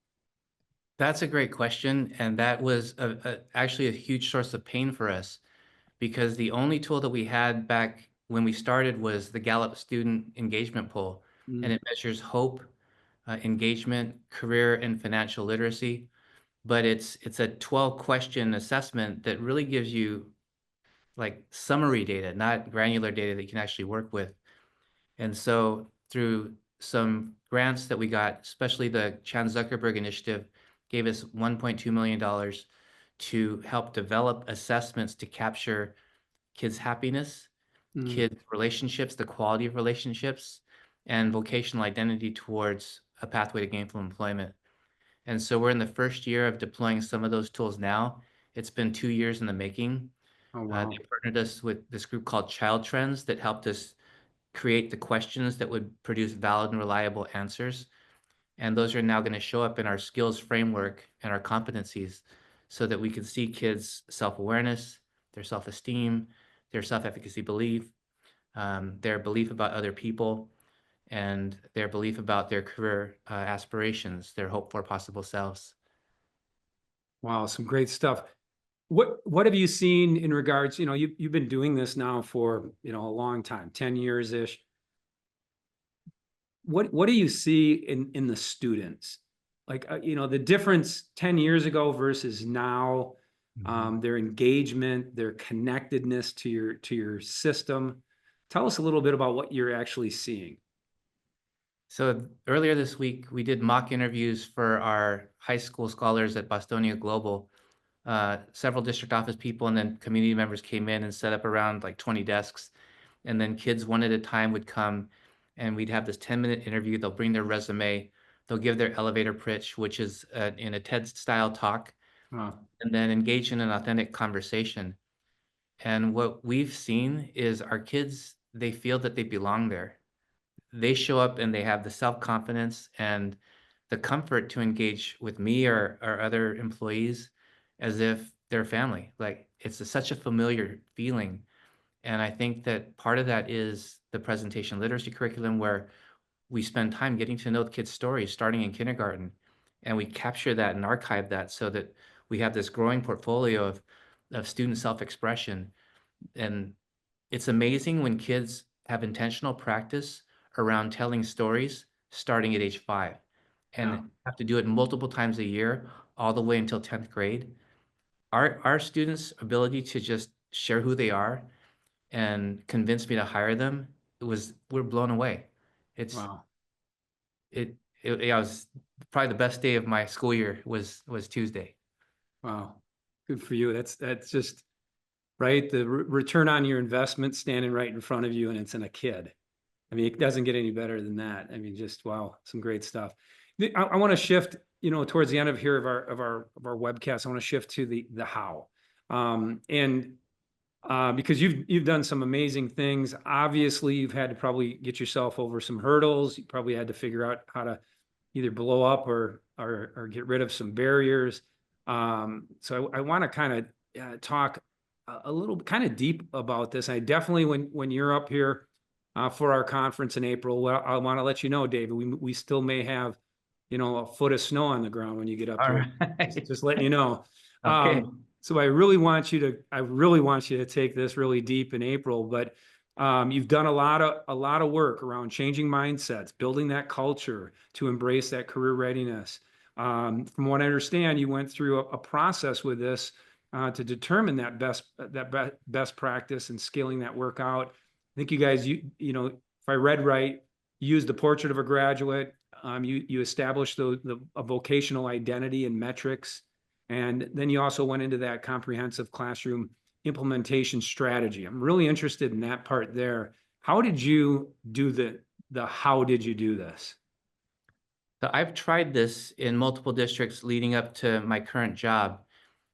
That's a great question, and that was actually a huge source of pain for us, because the only tool that we had back when we started was the Gallup Student Engagement Poll, and
Mm.
it measures hope, engagement, career, and financial literacy. But it's a 12-question assessment that really gives you like summary data, not granular data that you can actually work with. And so through some grants that we got, especially the Chan Zuckerberg Initiative, gave us $1.2 million to help develop assessments to capture kids' happiness,
Mm.
kids' relationships, the quality of relationships, and vocational identity towards a pathway to gainful employment. And so we're in the first year of deploying some of those tools now. It's been 2 years in the making.
Oh, wow.
They partnered us with this group called Child Trends that helped us create the questions that would produce valid and reliable answers. And those are now going to show up in our skills framework and our competencies so that we can see kids' self-awareness, their self-esteem, their self-efficacy belief, their belief about other people, and their belief about their career aspirations, their hope for possible selves.
Wow, some great stuff. What have you seen in regards, you've been doing this now for, a long time, 10 years-ish. What do you see in the students? Like, the difference 10 years ago versus now, their engagement, their connectedness to your system. Tell us a little bit about what you're actually seeing.
So earlier this week, we did mock interviews for our high school scholars at Bostonia Global. Several district office people and then community members came in and set up around like 20 desks. And then kids one at a time would come and we'd have this 10-minute interview. They'll bring their resume, they'll give their elevator pitch, which is in a TED style talk,
Wow.
and then engage in an authentic conversation. And what we've seen is our kids, they feel that they belong there. They show up and they have the self-confidence and the comfort to engage with me or other employees as if they're family. Like such a familiar feeling. And I think that part of that is the presentation literacy curriculum where we spend time getting to know the kids' stories starting in kindergarten. And we capture that and archive that so that we have this growing portfolio of student self-expression. And it's amazing when kids have intentional practice around telling stories starting at age 5
Yeah.
and have to do it multiple times a year, all the way until 10th grade. Our students' ability to just share who they are and convince me to hire them, we're blown away. It's
Wow.
it yeah, it was probably the best day of my school year was Tuesday.
Wow. Good for you. That's just right. The return on your investment standing right in front of you, and it's in a kid. I mean, it doesn't get any better than that. I mean, just wow, some great stuff. I want to shift, towards the end of here of our webcast. I want to shift to the how, and because you've done some amazing things. Obviously, you've had to probably get yourself over some hurdles. You probably had to figure out how to either blow up or get rid of some barriers. So I want to kind of talk a little kind of deep about this. I definitely, when you're up here for our conference in April, well, I want to let you know, David, we still may have, a foot of snow on the ground when you get up
All
here.
right.
Just letting you know.
Okay.
So I really want you to take this really deep in April, but you've done a lot of work around changing mindsets, building that culture to embrace that career readiness. From what I understand, you went through a process with this to determine that best practice and scaling that work out. I think you guys, if I read right, you used the portrait of a graduate. You established a vocational identity and metrics. And then you also went into that comprehensive classroom implementation strategy. I'm really interested in that part there. How did you do how did you do this?
So I've tried this in multiple districts leading up to my current job.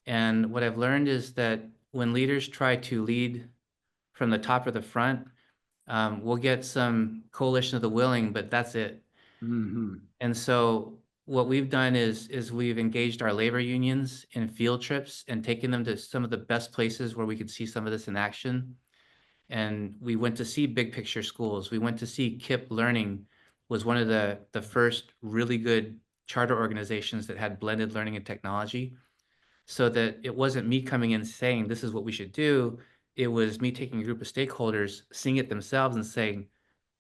And what I've learned is that when leaders try to lead from the top or the front, we'll get some coalition of the willing, but that's it.
Mm-hmm.
And so what we've done is we've engaged our labor unions in field trips and taken them to some of the best places where we could see some of this in action. And we went to see big picture schools. We went to see KIPP Learning was one of the first really good charter organizations that had blended learning and technology, so that it wasn't me coming in saying this is what we should do. it was me taking a group of stakeholders, seeing it themselves and saying,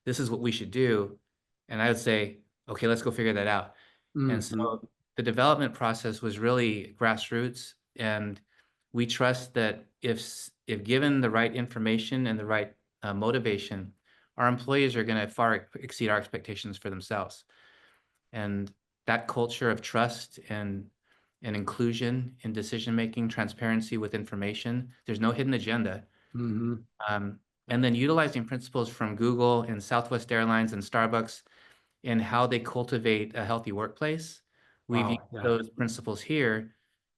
this is what we should do. And I would say, okay, let's go figure that out. And
Hmm.
so the development process was really grassroots. And we trust that if given the right information and the right motivation, our employees are going to far exceed our expectations for themselves. And that culture of trust and inclusion in decision making, transparency with information, there's no hidden agenda.
Hmm.
Um, and then utilizing principles from Google and Southwest Airlines and Starbucks in how they cultivate a healthy workplace. We've used
Wow. Yeah.
those principles here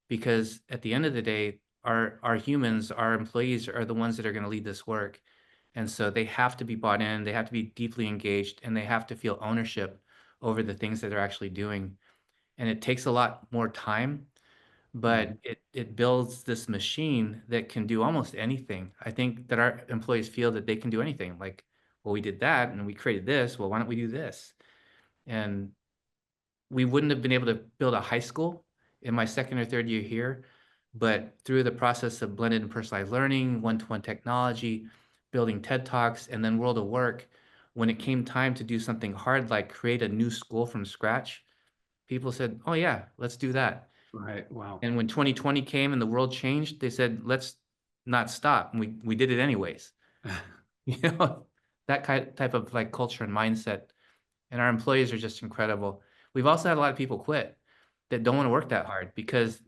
because at the end of the day, our humans, our employees are the ones that are going to lead this work. And so they have to be bought in, they have to be deeply engaged, and they have to feel ownership over the things that they're actually doing. And it takes a lot more time, but
Mhm.
it builds this machine that can do almost anything. I think that our employees feel that they can do anything. Like, well, we did that and we created this. Well, why don't we do this? And we wouldn't have been able to build a high school in my second or third year here, but through the process of blended and personalized learning, one-to-one technology, building TED Talks, and then World of Work, when it came time to do something hard like create a new school from scratch, people said, "Oh yeah, let's do that."
Right. Wow.
And when 2020 came and the world changed, they said, "Let's not stop." And we did it anyways. You know, that type of like culture and mindset. And our employees are just incredible. We've also had a lot of people quit that don't want to work that hard because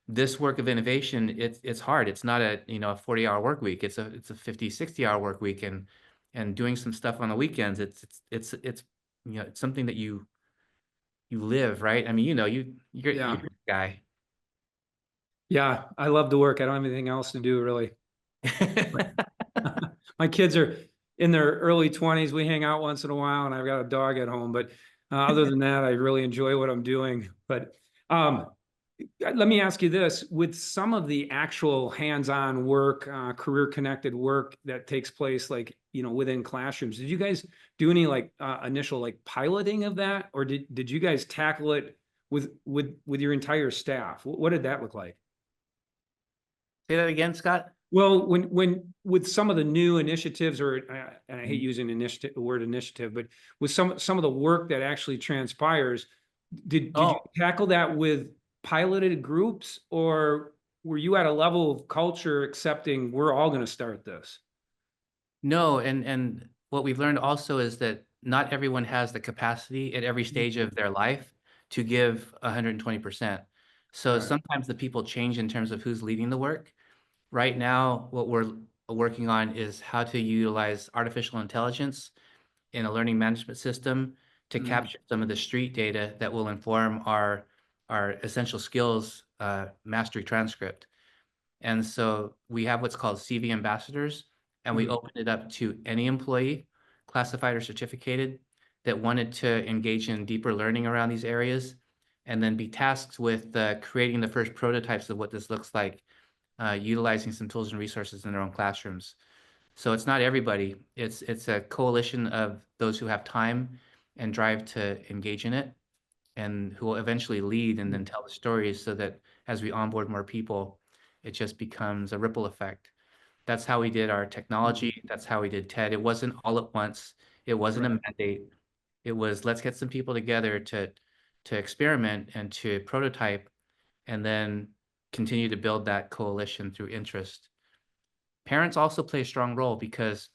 this work of innovation, it's hard. It's not a, a 40-hour work week. It's a 50, 60-hour work week and doing some stuff on the weekends. It's it's something that you live, right? I mean, you're
Yeah.
a guy.
Yeah. I love to work. I don't have anything else to do really. My kids are in their early 20s. We hang out once in a while, and I've got a dog at home. But other than that, I really enjoy what I'm doing. But um, let me ask you this: with some of the actual hands-on work, career-connected work that takes place, like within classrooms, did you guys do any like initial like piloting of that, or did you guys tackle it with your entire staff? What did that look like?
Say that again, Scott?
Well, when with some of the new initiatives, or and I hate using initiative, the word initiative, but with some of the work that actually transpires, did you
Oh,
tackle that with piloted groups, or were you at a level of culture accepting we're all going to start this?
no, and what we've learned also is that not everyone has the capacity at every stage of their life to give 120%. So
Right.
sometimes the people change in terms of who's leading the work. Right now, what we're working on is how to utilize artificial intelligence in a learning management system to
Mm,
capture some of the street data that will inform our essential skills mastery transcript. And so we have what's called CV ambassadors, and we
mm,
opened it up to any employee, classified or certificated, that wanted to engage in deeper learning around these areas, and then be tasked with creating the first prototypes of what this looks like, utilizing some tools and resources in their own classrooms. So it's not everybody. It's a coalition of those who have time and drive to engage in it and who will eventually lead and then
mm.
tell the stories so that as we onboard more people, it just becomes a ripple effect. That's how we did our
Mm.
technology. That's how we did TED. It wasn't all at once. It wasn't a
Right.
mandate. It was let's get some people together to experiment and to prototype and then continue to build that coalition through interest. Parents also play a strong role because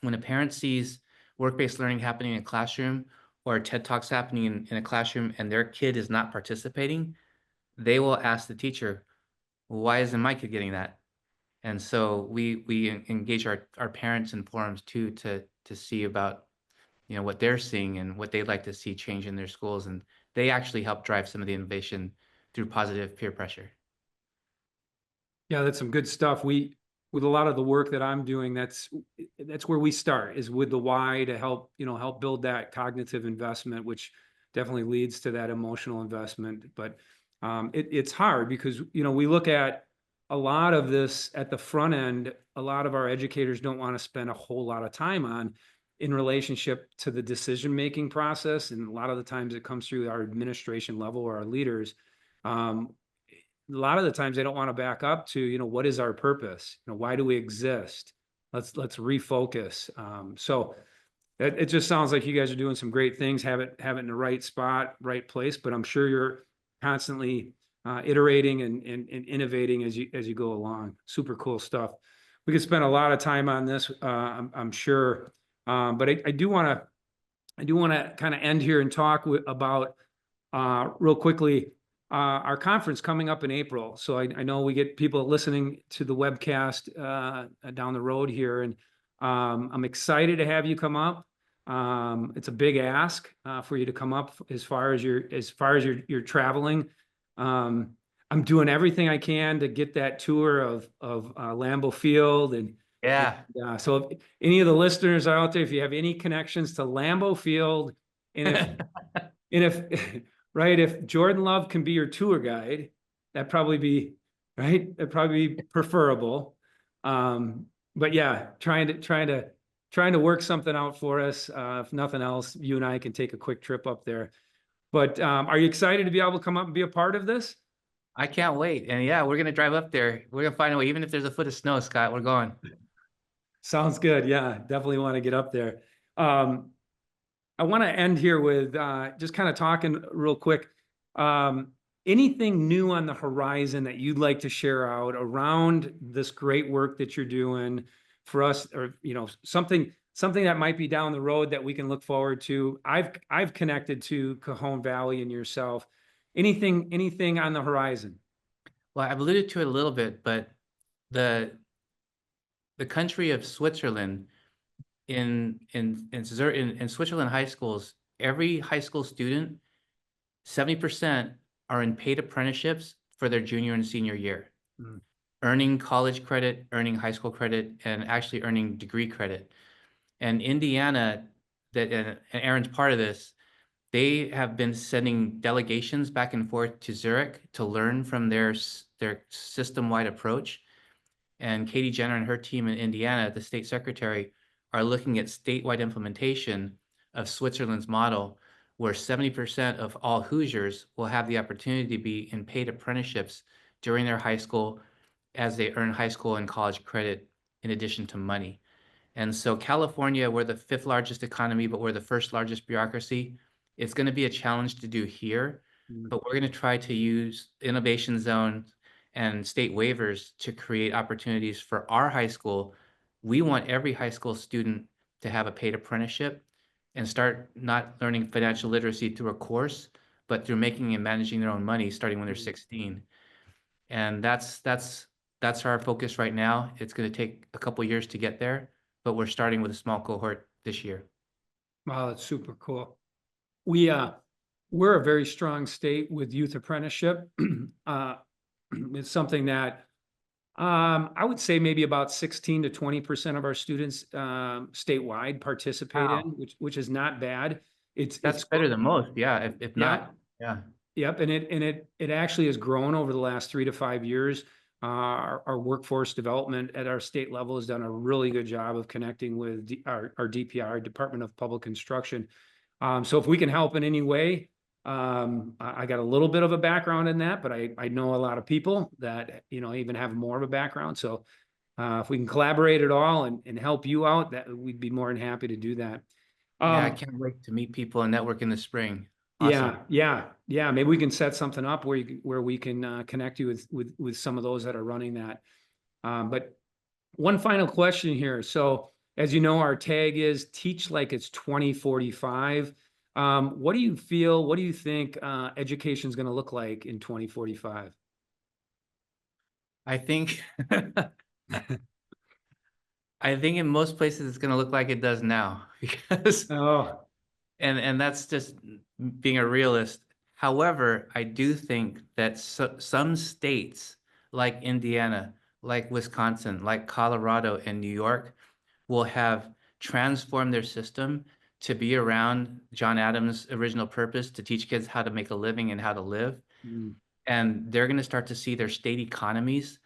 when a parent sees work-based learning happening in a classroom or TED Talks happening in a classroom and their kid is not participating, they will ask the teacher, "Well, why isn't my kid getting that?" And so we engage our parents in forums too to see about what they're seeing and what they'd like to see change in their schools, and they actually help drive some of the innovation through positive peer pressure.
Yeah, that's some good stuff. With a lot of the work that I'm doing, that's where we start, is with the why, to help build that cognitive investment, which definitely leads to that emotional investment. But it's hard because, we look at a lot of this at the front end. A lot of our educators don't want to spend a whole lot of time on in relationship to the decision-making process. And a lot of the times it comes through our administration level or our leaders. Um, a lot of the times they don't want to back up to, what is our purpose? Why do we exist? Let's refocus. So it just sounds like you guys are doing some great things, have it in the right spot, right place, but I'm sure you're constantly iterating and innovating as you go along. Super cool stuff. We could spend a lot of time on this, I'm sure. But I do want to kind of end here and talk about real quickly our conference coming up in April. So I know we get people listening to the webcast down the road here, and I'm excited to have you come up. It's a big ask for you to come up as far as you're traveling. I'm doing everything I can to get that tour of Lambeau Field, and
Yeah.
so if any of the listeners out there, if you have any connections to Lambeau Field, and if right, if Jordan Love can be your tour guide, that'd probably be right. That'd probably be preferable. But yeah, trying to work something out for us. If nothing else, you and I can take a quick trip up there. But are you excited to be able to come up and be a part of this?
I can't wait. And yeah, we're gonna drive up there. We're gonna find a way, even if there's a foot of snow, Scott, we're going.
Sounds good. Yeah, definitely want to get up there. Um, I want to end here with just kind of talking real quick. Anything new on the horizon that you'd like to share out around this great work that you're doing for us, or something that might be down the road that we can look forward to? I've connected to Cajon Valley and yourself. Anything on the horizon?
Well, I've alluded to it a little bit, but the country of Switzerland, in Switzerland high schools, every high school student, 70% are in paid apprenticeships for their junior and senior year,
Mm.
earning college credit, earning high school credit, and actually earning degree credit. And Indiana, and Aaron's part of this, they have been sending delegations back and forth to Zurich to learn from their system-wide approach. And Katie Jenner and her team in Indiana, the state secretary, are looking at statewide implementation of Switzerland's model, where 70% of all Hoosiers will have the opportunity to be in paid apprenticeships during their high school as they earn high school and college credit in addition to money. And so California, we're the fifth largest economy, but we're the first largest bureaucracy. It's going to be a challenge to do here,
Mm.
but we're going to try to use innovation zones and state waivers to create opportunities for our high school. We want every high school student to have a paid apprenticeship and start not learning financial literacy through a course, but through making and managing their own money starting when they're 16. And that's our focus right now. It's going to take a couple years to get there, but we're starting with a small cohort this year.
Wow, that's super cool. We're a very strong state with youth apprenticeship. It's something that I would say maybe about 16 to 20% of our students statewide participate in,
Wow.
which is not bad. It's
That's better than most. Yeah. If
yeah,
not, yeah.
yep, and it actually has grown over the last 3 to 5 years. Our workforce development at our state level has done a really good job of connecting with our DPR, Department of Public Instruction. So if we can help in any way, I got a little bit of a background in that, but I know a lot of people that even have more of a background. So if we can collaborate at all and help you out, that we'd be more than happy to do that.
Yeah. I can't wait to meet people and network in the spring. Awesome.
Yeah. Maybe we can set something up where we can connect you with some of those that are running that. But one final question here. So as you know, our tag is teach like it's 2045. What do you feel? What do you think education is going to look like in 2045?
I think I think in most places it's going to look like it does now because
Oh,
and that's just being a realist. However, I do think that some states like Indiana, like Wisconsin, like Colorado and New York will have transformed their system to be around John Adams' original purpose to teach kids how to make a living and how to live.
mm,
And they're going to start to see their state economies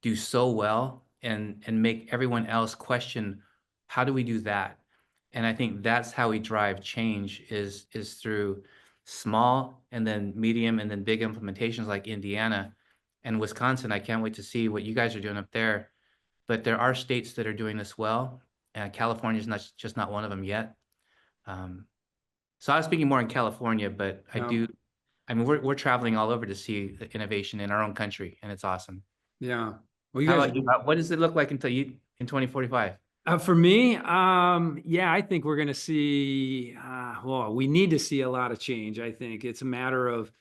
do so well and make everyone else question, how do we do that? And I think that's how we drive change is through small and then medium and then big implementations like Indiana. and Wisconsin. I can't wait to see what you guys are doing up there. But there are states that are doing this well, and California is just not one of them yet. So I was speaking more in California, but
Yeah.
I mean, we're traveling all over to see the innovation in our own country, and it's awesome.
Yeah. Well, you
How
guys,
about you? What does it look like until you in 2045?
for me, yeah, I think we're going to see, well, we need to see a lot of change. I think it's a matter of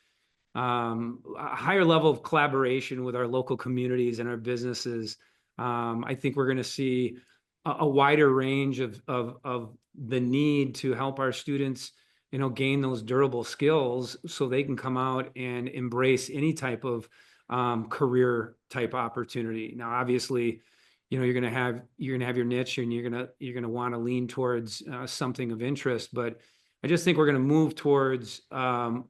a higher level of collaboration with our local communities and our businesses. I think we're going to see a wider range of the need to help our students, gain those durable skills so they can come out and embrace any type of career type opportunity. Now, obviously, you're going to have your niche, and you're going to want to lean towards something of interest, but I just think we're going to move towards a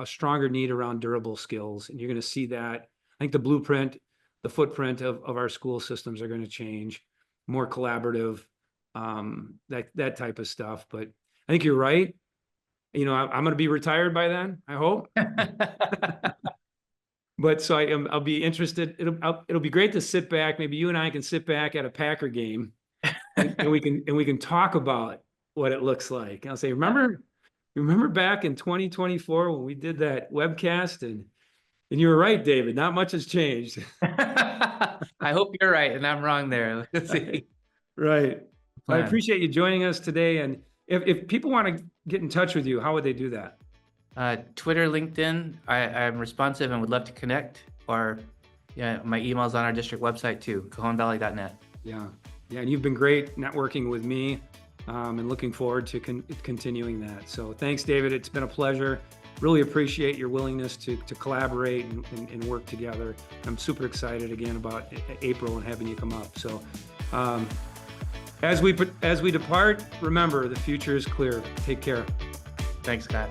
stronger need around durable skills, and you're going to see that. I think the footprint of our school systems are going to change, more collaborative, that type of stuff. But I think you're right. I'm going to be retired by then, I hope. But so I'll be interested. It'll be great to sit back. Maybe you and I can sit back at a Packer game, and we can talk about what it looks like. And I'll say, remember back in 2024 when we did that webcast, and you were right, David. Not much has changed.
I hope you're right and I'm wrong there. Let's see.
Right. I
Plan.
appreciate you joining us today. And if people want to get in touch with you, how would they do that?
Twitter, LinkedIn. I'm responsive and would love to connect. Or my email's on our district website too, cajonvalley.net.
Yeah. Yeah. And you've been great networking with me, and looking forward to continuing that. So thanks, David. It's been a pleasure. Really appreciate your willingness to collaborate and work together. I'm super excited again about April and having you come up. So as we depart, remember, the future is clear. Take care.
Thanks, Scott.